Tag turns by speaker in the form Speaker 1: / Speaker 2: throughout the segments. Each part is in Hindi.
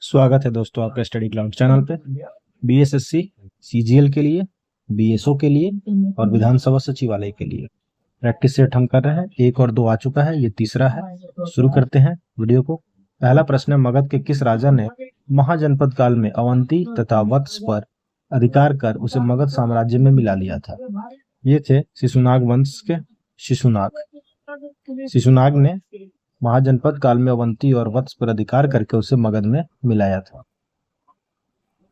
Speaker 1: स्वागत है दोस्तों आपका स्टडी क्लाउड चैनल पे। बीएसएससी सीजीएल के लिए, बीएसओ के लिए और विधानसभा सचिवालय के लिए प्रैक्टिस सेट हम कर रहे हैं। 1 और 2 आ चुका है, ये तीसरा है। शुरू करते हैं वीडियो को। पहला प्रश्न है, मगध के किस राजा ने महाजनपद काल में अवंती तथा वत्स पर अधिकार कर उसे मगध साम्राज्य में मिला लिया था? ये थे शिशुनाग वंश के शिशुनाग ने महाजनपद काल में अवंती और वत्स पर अधिकार करके उसे मगध में मिलाया था।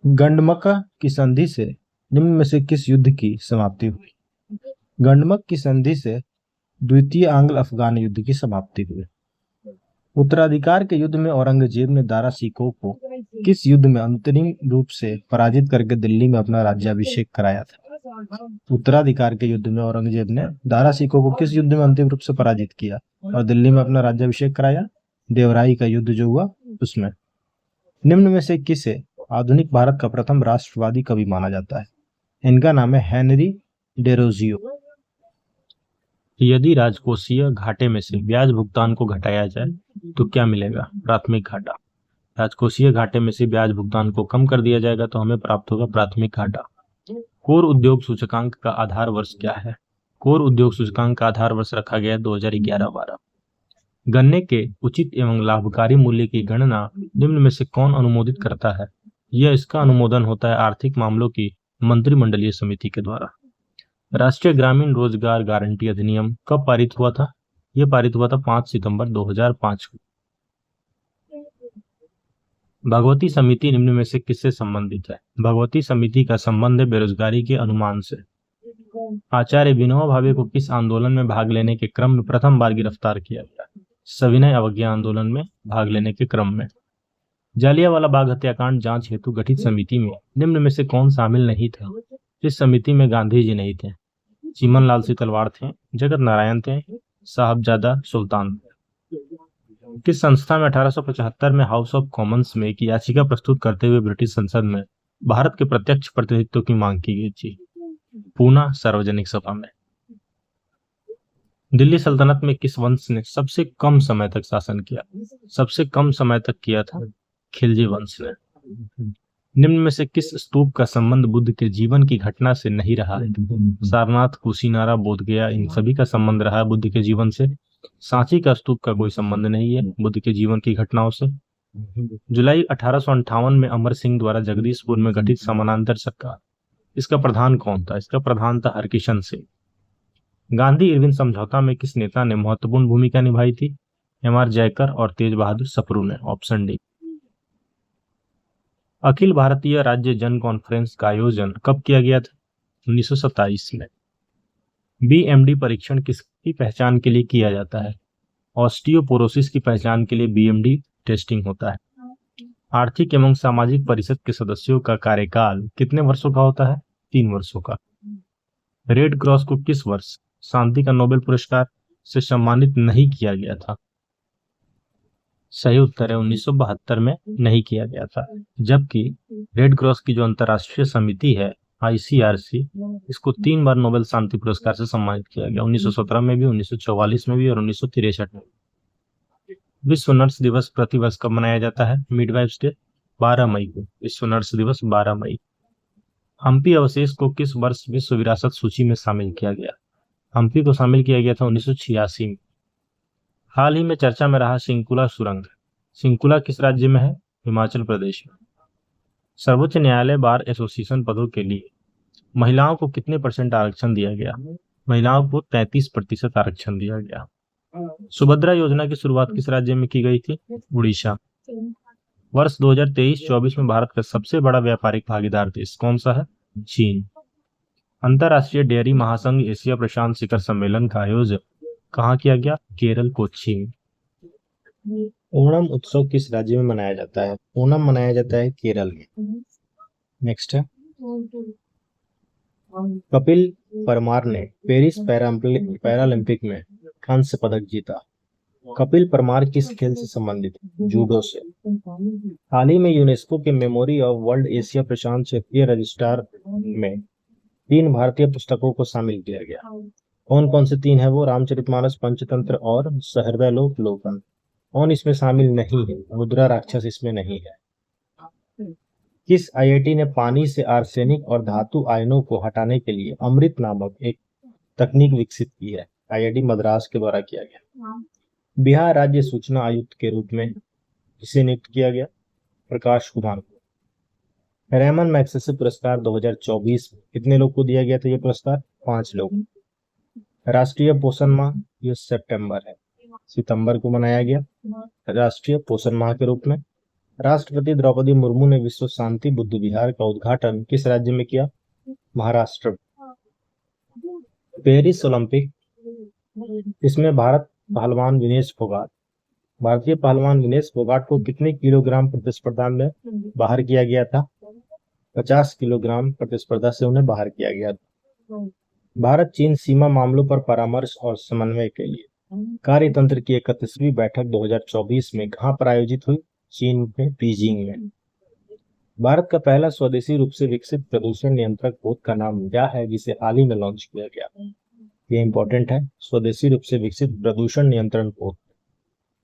Speaker 1: गंडमक की संधि से निम्न में से किस युद्ध की समाप्ति हुई? गंडमक की संधि से द्वितीय आंग्ल अफगान युद्ध की समाप्ति हुई। उत्तराधिकार के युद्ध में औरंगजेब ने दारा शिकोह को किस युद्ध में अंतरिम रूप से पराजित करके दिल्ली में अपना राज्याभिषेक कराया था? उत्तराधिकार के युद्ध में औरंगजेब ने दारा शिकोह को किस युद्ध में अंतिम रूप से पराजित किया और दिल्ली में अपना राज्याभिषेक कराया? देवराई का युद्ध जो हुआ उसमें। निम्न में से किसे आधुनिक भारत का प्रथम राष्ट्रवादी कवि माना जाता है? इनका नाम है हेनरी डेरोजियो। यदि राजकोषीय घाटे में से ब्याज भुगतान को घटाया जाए तो क्या मिलेगा? प्राथमिक घाटा। राजकोषीय घाटे में से ब्याज भुगतान को कम कर दिया जाएगा तो हमें प्राप्त होगा प्राथमिक घाटा। कोर उद्योग सूचकांक का आधार वर्ष क्या है? कोर उद्योग सूचकांक का आधार वर्ष रखा गया 2011-12। गन्ने के उचित एवं लाभकारी मूल्य की गणना निम्न में से कौन अनुमोदित करता है? यह इसका अनुमोदन होता है आर्थिक मामलों की मंत्रिमंडलीय समिति के द्वारा। राष्ट्रीय ग्रामीण रोजगार गारंटी अधिनियम कब पारित हुआ था? यह पारित हुआ था 5 सितंबर 2005 को। भगवती समिति निम्न में से किससे संबंधित है? भगवती समिति का संबंध है बेरोजगारी के अनुमान से। आचार्य विनोबा भावे को किस आंदोलन में भाग लेने के क्रम में प्रथम बार गिरफ्तार किया गया? सविनय अवज्ञा आंदोलन में भाग लेने के क्रम में। जालियांवाला बाग हत्याकांड जांच हेतु गठित समिति में निम्न में से कौन शामिल नहीं था? इस समिति में गांधी जी नहीं थे, चिमन लाल तलवार थे, जगत नारायण थे, साहबजादा सुल्तान थे। किस संस्था में 1875 में हाउस ऑफ कॉमन्स में एक याचिका प्रस्तुत करते हुए ब्रिटिश संसद में भारत के प्रत्यक्ष प्रतिनिधित्व की मांग की गई थी? पूना सार्वजनिक सभा में। दिल्ली सल्तनत में किस वंश ने सबसे कम समय तक शासन किया? सबसे कम समय तक किया था खिलजी वंश ने। निम्न में से किस स्तूप का संबंध बुद्ध के जीवन की घटना से नहीं रहा है? सारनाथ, कुशीनारा, बोधगया, इन सभी का संबंध रहा है बुद्ध के जीवन से। सांची का स्तूप का कोई संबंध नहीं है बुद्ध के जीवन की घटनाओं से। जुलाई 1858 में अमर सिंह द्वारा जगदीशपुर में गठित समानांतर सरकार, इसका प्रधान कौन था? इसका प्रधान था हरकिशन सिंह। गांधी इरविन समझौता में किस नेता ने महत्वपूर्ण भूमिका निभाई थी? एम.आर. जयकर और तेज बहादुर सप्रू ने। Option D. अखिल भारतीय राज्य जन कॉन्फ्रेंस का आयोजन कब किया गया था? 1927 में। बीएमडी परीक्षण किसकी पहचान के लिए किया जाता है? ऑस्टियोपोरोसिस की पहचान के लिए बीएमडी टेस्टिंग होता है। आर्थिक एवं सामाजिक परिषद के सदस्यों का कार्यकाल कितने वर्षों का होता है? 3 वर्षों का। रेड क्रॉस को किस वर्ष शांति का नोबेल पुरस्कार से सम्मानित नहीं किया गया था? सही उत्तर है 1972 में नहीं किया गया था। जबकि रेड क्रॉस की जो अंतर्राष्ट्रीय समिति है आईसीआरसी, इसको 3 बार नोबेल शांति पुरस्कार से सम्मानित किया गया, 1917 में भी, 1944 में भी और 1963 में। विश्व नर्स दिवस प्रतिवर्ष कब मनाया जाता है? मिडवाइफ्स डे 12 मई को। विश्व नर्स दिवस 12 मई। हम्पी अवशेष को किस वर्ष विश्व विरासत सूची में शामिल किया गया? हम्पी को शामिल किया गया था 1986 में। हाल ही में चर्चा में रहा सिंकुला सुरंग, सिंकुला किस राज्य में है? हिमाचल प्रदेश में। सर्वोच्च न्यायालय बार एसोसिएशन पदों के लिए महिलाओं को कितने % आरक्षण दिया गया? महिलाओं को 33% आरक्षण दिया गया। सुभद्रा योजना की शुरुआत किस राज्य में की गई थी? उड़ीसा। वर्ष 2023-24 में भारत का सबसे बड़ा व्यापारिक भागीदार देश कौन सा है? चीन। अंतर्राष्ट्रीय डेयरी महासंघ एशिया प्रशांत शिखर सम्मेलन का आयोजन कहाँ किया गया? केरल, कोच्चि में। ओणम उत्सव किस राज्य में मनाया जाता है? ओणम मनाया जाता है केरल में। नेक्स्ट है, कपिल परमार ने पेरिस पैरालंपिक में कांस्य पदक जीता। कपिल परमार किस खेल से संबंधित? जूडो से। हाल ही में यूनेस्को के मेमोरी ऑफ वर्ल्ड एशिया प्रशांत क्षेत्रीय रजिस्ट्रार में 3 भारतीय पुस्तकों को शामिल किया गया। कौन कौन से 3 है वो? रामचरितमानस, पंचतंत्र और सहृदयलोकलोकन। कौन इसमें शामिल नहीं है? मुद्रा राक्षस इसमें नहीं है। किस आईआईटी ने पानी से आर्सेनिक और धातु आयनों को हटाने के लिए अमृत नामक एक तकनीक विकसित की है? आईआईटी मद्रास के द्वारा किया गया। बिहार राज्य सूचना आयुक्त के रूप में किसे नियुक्त किया गया? प्रकाश कुमार को। रेमन मैग्सेसे पुरस्कार 2024 में कितने लोग को दिया गया था ये पुरस्कार? 5 लोग। राष्ट्रीय पोषण माह ये सितंबर को मनाया गया राष्ट्रीय पोषण माह के रूप में। राष्ट्रपति द्रौपदी मुर्मू ने विश्व शांति बुद्ध विहार का उद्घाटन किस राज्य में किया? महाराष्ट्र। पेरिस ओलंपिक इसमें भारतीय पहलवान विनेश फोगाट को कितने किलोग्राम प्रतिस्पर्धा में बाहर किया गया था? 50 किलोग्राम प्रतिस्पर्धा से उन्हें बाहर किया गया था। भारत चीन सीमा मामलों पर परामर्श और समन्वय के लिए कार्यतंत्र की 31वीं बैठक 2024 में कहां पर आयोजित हुई? चीन में बीजिंग में। भारत का पहला स्वदेशी रूप से विकसित प्रदूषण नियंत्रक पोत का नाम क्या है जिसे हाल ही में लॉन्च किया गया? ये इंपॉर्टेंट है, स्वदेशी रूप से विकसित प्रदूषण नियंत्रण पोत,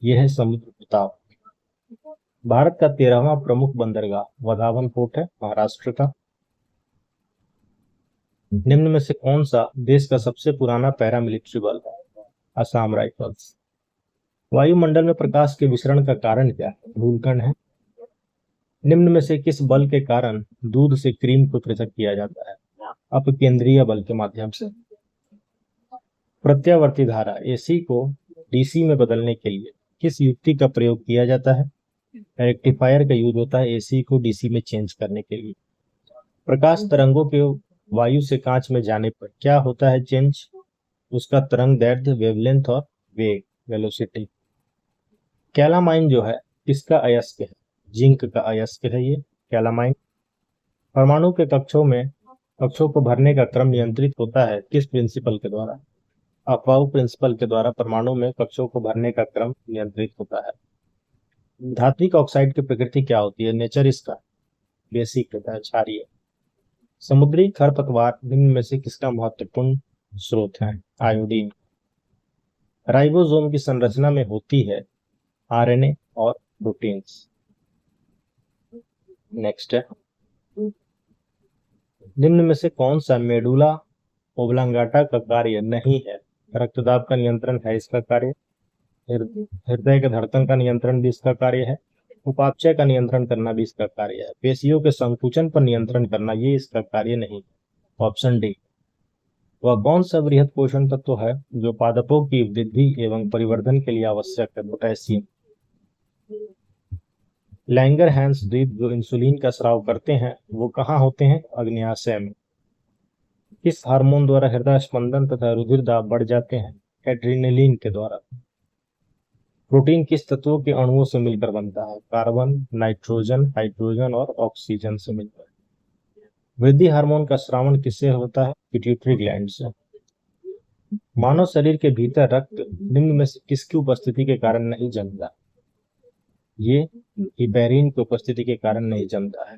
Speaker 1: यह है समुद्र प्रताप। भारत का 13वां प्रमुख बंदरगाह वधावन पोर्ट है, महाराष्ट्र का। निम्न में से कौन सा देश का सबसे पुराना पैरामिलिट्री बल है? असम राइफल्स। वायुमंडल में प्रकाश के विसरण का कारण क्या है? धूलकण है। निम्न में से किस बल के कारण दूध से क्रीम को पृथक किया जाता है? अपकेंद्रीय बल के माध्यम से। प्रत्यावर्ती धारा एसी को डीसी में बदलने के लिए किस युक्ति का प्रयोग किया जाता है? रेक्टिफायर का यूज होता है एसी को डीसी में चेंज करने के लिए। प्रकाश तरंगों के वायु से कांच में जाने पर क्या होता है चेंज? उसका तरंग दैर्ध्य, वेवलेंथ और वेग, वेलोसिटी। कैलामाइन जो है किसका अयस्क है? जिंक का अयस्क है ये कैलामाइन। परमाणु के कक्षों को भरने का क्रम नियंत्रित होता है किस प्रिंसिपल के द्वारा? अफबाउ प्रिंसिपल के द्वारा परमाणु में कक्षों को भरने का क्रम नियंत्रित होता है। धात्विक ऑक्साइड की प्रकृति क्या होती है? नेचर इसका बेसिक होता है, क्षारीय। समुद्री खरपतवार निम्न में से किसका महत्वपूर्ण स्रोत है? आयोडीन। राइबोसोम की संरचना में होती है आरएनए और प्रोटीन्स। नेक्स्ट है, निम्न में से कौन सा मेडुला ओब्लांगाटा का कार्य नहीं है? रक्तदाब का नियंत्रण है इसका कार्य। हृदय के धड़कन का नियंत्रण भी इसका कार्य है। उपापचय का नियंत्रण करना भी इसका कार्य है। पेशियों के संकुचन पर नियंत्रण करना ये इसका कार्य नहीं। Option D. वह कौन सा बृहद पोषण तत्व है जो पादपों की वृद्धि एवं परिवर्धन के लिए आवश्यक है? पोटेशियम। लैंगरहैंस द्वीप जो इंसुलिन का स्राव करते हैं वो कहाँ होते हैं? अग्न्याशय में। किस हार्मोन द्वारा हृदय स्पंदन तथा रुधिर दाब बढ़ जाते हैं? एड्रेनलिन के द्वारा। प्रोटीन किस तत्वों के अणुओं से मिलकर बनता है? कार्बन, नाइट्रोजन, हाइड्रोजन और ऑक्सीजन से मिलकर। वृद्धि हार्मोन का स्रावन किससे होता है? पिट्यूटरी ग्लैंड से। मानव शरीर के भीतर रक्त निम्न में से किसकी उपस्थिति के कारण नहीं जमता? ये हिपेरिन की उपस्थिति के कारण नहीं जमता है।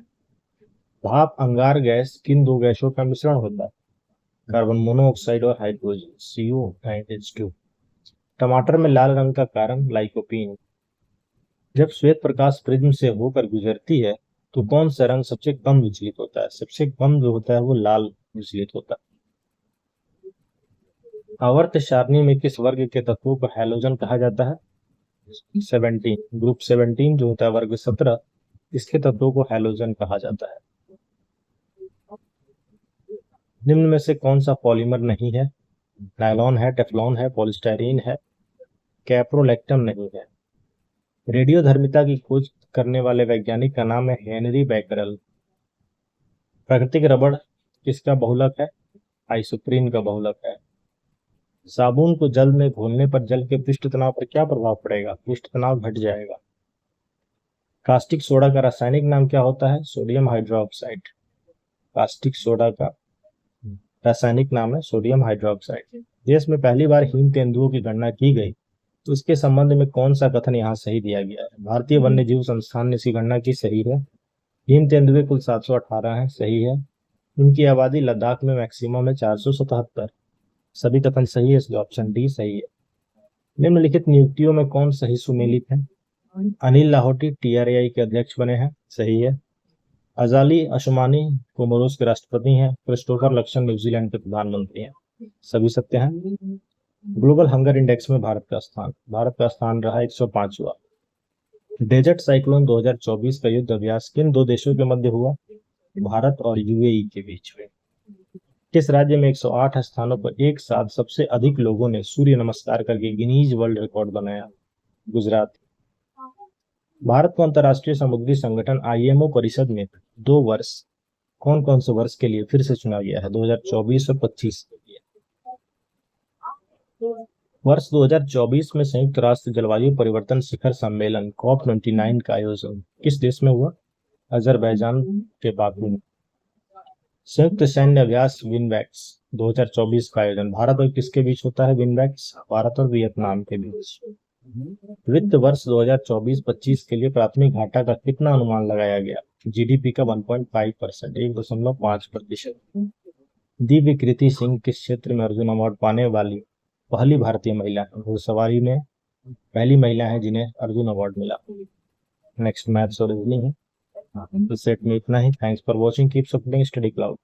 Speaker 1: भाप अंगार गैस किन दो गैसों का मिश्रण होता है? कार्बन मोनोऑक्साइड और हाइड्रोजन, CO एंड H2। टमाटर में लाल रंग का कारण लाइकोपीन। जब श्वेत प्रकाश प्रिज्म से होकर गुजरती है तो कौन सा रंग सबसे कम विचलित होता है? सबसे कम जो होता है वो लाल विचलित होता है। आवर्त सारणी में किस वर्ग के तत्वों को हैलोजन कहा जाता है? 17। ग्रुप 17 जो होता है वर्ग 17, इसके तत्वों को हैलोजन कहा जाता है। निम्न में से कौन सा पॉलीमर नहीं है? नायलॉन है, टेफ्लॉन है, पॉलीस्टाइरीन है, कैप्रोलैक्टम नहीं है। रेडियोधर्मिता की खोज करने वाले वैज्ञानिक का नाम है हेनरी बैकरल। प्राकृतिक रबड़ किसका बहुलक है? आइसोप्रीन का बहुलक है। साबुन को जल में घोलने पर जल के पृष्ठ तनाव पर क्या प्रभाव पड़ेगा? पृष्ठ तनाव घट जाएगा। कास्टिक सोडा का रासायनिक नाम क्या होता है? Sodium hydroxide. कास्टिक सोडा का रासायनिक नाम है सोडियम हाइड्रोक्साइड। देश में पहली बार हिम तेंदुओं की गणना की गई तो इसके संबंध में कौन सा कथन यहाँ सही दिया गया है? भारतीय वन्य जीव संस्थान ने इसकी गणना की, सही है। हिम तेंदुए कुल 718 है, सही है। इनकी आबादी लद्दाख में मैक्सिमम है 477। सभी कथन सही है, इसलिए ऑप्शन डी सही है। निम्नलिखित नियुक्तियों में कौन सही सुमेलित है? अनिल लाहौटी TRAI के अध्यक्ष बने हैं, सही है। अजाली असुमानी कोमोरोस के राष्ट्रपति हैं। क्रिस्टोफर लक्सन न्यूजीलैंड के प्रधानमंत्री हैं। सभी सत्य हैं। ग्लोबल हंगर इंडेक्स में भारत का स्थान रहा 105वां। डेजर्ट साइक्लोन 2024 का युद्ध अभ्यास किन दो देशों के मध्य हुआ? भारत और यूएई के बीच में। किस राज्य में 108 स्थानों पर एक साथ सबसे अधिक लोगों ने सूर्य नमस्कार करके गिनीज वर्ल्ड रिकॉर्ड बनाया? गुजरात। भारत को अंतर्राष्ट्रीय समुद्री संगठन आईएमओ परिषद में 2 वर्ष कौन कौन से वर्ष के लिए फिर से चुना गया है? 2024 और 25 के लिए। वर्ष 2024 में संयुक्त राष्ट्र जलवायु परिवर्तन शिखर सम्मेलन COP29 का आयोजन किस देश में हुआ? अजरबैजान के बाकू में। संयुक्त सैन्य अभ्यास विनवैक्स 2024 का आयोजन भारत और किसके बीच होता है? विनवैक्स भारत और वियतनाम के बीच। वित्त वर्ष 2024-25 के लिए प्राथमिक घाटा का कितना अनुमान लगाया गया? जीडीपी का 1.5%, 1.5%। दिव्य कृति सिंह किस क्षेत्र में अर्जुन अवार्ड पाने वाली पहली भारतीय महिला है? घुड़सवारी में पहली महिला है जिन्हें अर्जुन अवार्ड मिला। नेक्स्ट मैथ्स और रीजनिंग है। तो सेट में इतना ही। Thanks for watching. Keep supporting Study cloud.